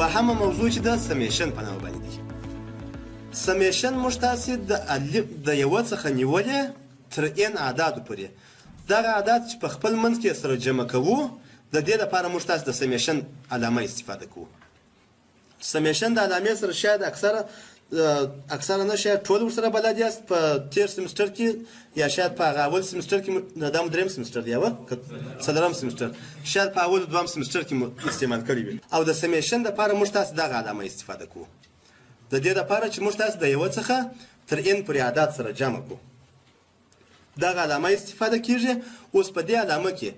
دوهمه موضوع چې د سمیشن په نامه باندې دی. سمیشن موږ تاسې د یوه څخه نیولې تر ان اعدادو پورې دغه اعداد چې په خپل منځ کې سره جمع کوو د دې لپاره موږ تاسې د سمیشن علامه استفاده کوو. سمیشن د علامې سره شاید اکثره نه شاید ټول ورسره بلد یاست په تیر سمستر کې یا شاید په هغه اول سمستر کې دا مو دریم سمستر دی یا څلورم سمستر شاید په اول دویم سمستر کې مو استعمال کړی وي. او د سمیشن لپاره موږ تاسې دغه علامه استفاده کوو د دې لپاره چې موږ تاسې د یوه څخه تر ان پورې اعداد سره جمع کوو. دغه علامه استفاده کیږي. اوس په دې علامه کې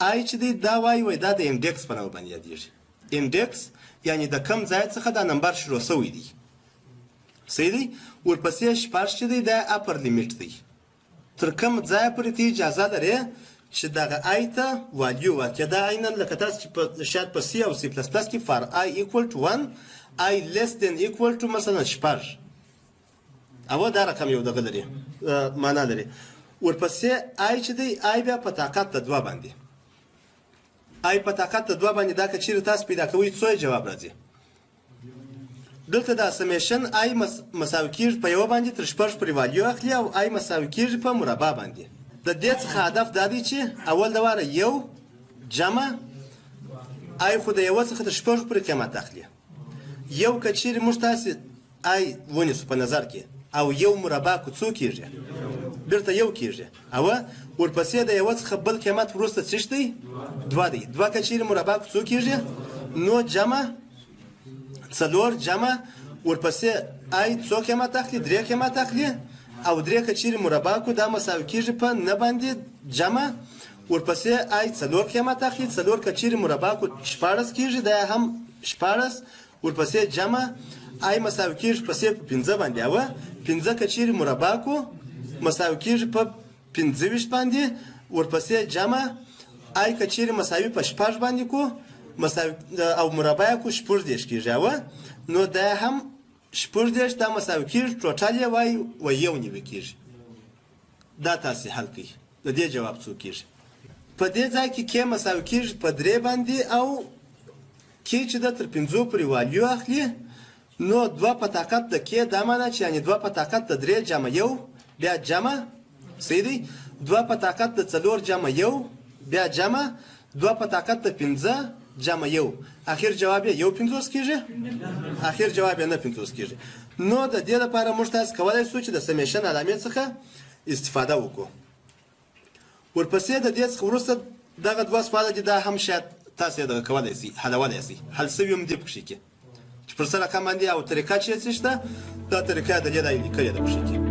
آی چې دی دا وایي دا د انډکس په نامه باندې یادیږي. انډکس یعنی د کم ځای څخه دا نمبر شروع شوی دی. صحیح دی. ورپسې شپږ چې دی دا اپر لیمیټ دی. تر کوم ځای پورې ته اجازه لرې چې دغه آی ته والیو ورکړې. دا عیناً لکه تاسو چې شاید په سی او سی پلس پلس کې فار آی ایکول ټو 1 آی لیس دین ایکول ټو مثلا شپږ او دا رقم یو دغه لري معنا لري. ورپسې آی چې دی آی بیا په طاقت د دوه باندې آی په طاقت د دوه باندې دا که چیرې تاسو پیدا کوئ څو جواب راځي. دلته دا سمیشن آی مساوي کېږي په یوه باندې تر شپږ پورې والیو اخلي او آی مساوي کېږي په مربع باندې. د دې څخه هدف دا دی چې اول د واره یو جمع آی خو د یوه څخه تر شپږ پورې قیمت اخلي. یو که چیرې موږ تاسې آی ونیسو په نظر کې او یو مربع کو څو کېږي بیرته یو کېږي او ورپسې د یوه څخه بل قیمت وروسته څه دی دوه دی. دوه که چیرې مربع کو څو کېږي نو جمع څلور جمع ورپسې آی څو قیمت اخلي درې قیمت اخلي او درې که چیرې مربع کو دا مساوي کېږي په نه باندې جمع ورپسې آی څلور قیمت اخلي څلور که چیرې مربع کو شپاړس کېږي دا هم شپاړس ورپسې جمع آی مساوي کېږي پسې په پنځه باندې او پنځه که چیرې مربع کو مساوي کېږي په پنځه ویشت باندې ورپسې جمع آی که چیرې مساوي په شپږ باندې کو مساوي او مربع کو شپږ دېرش کېږي او نو دا هم شپږ دېرش دا مساوي کېږي ټوټل یې وایي و یو نیوي کېږي. دا تاسې حل کوي د دې جواب څو کېږي. په دې ځای کې کې مساوي کېږي په درې باندې او کې چې د تر پنځو پورې والیو اخلي نو دوه په طاقت د کې دا معنا چې یعنې دوه په طاقت د درې جمع یو بیا جمع صحیح دی. دوه په طاقت د څلور جمع یو بیا جمع دوه په طاقت د پنځه جمع یو اخر جواب یې یو پنځوس کېږي اخر جواب یې نه پنځوس کېږي. نو د دې لپاره موږ تاسې کولی شو چې د سمیشن علامې څخه استفاده وکړو. ورپسې د دې څخه وروسته دغه دوه سواله دي دا هم شاید تاسې دغه کولی شئ حلولی شئ حل شوي هم دي پکښې کې چې پر سر رقم باندې او طریقه چې شته دا طریقه د دې دا لیکلې ده پکښې کې.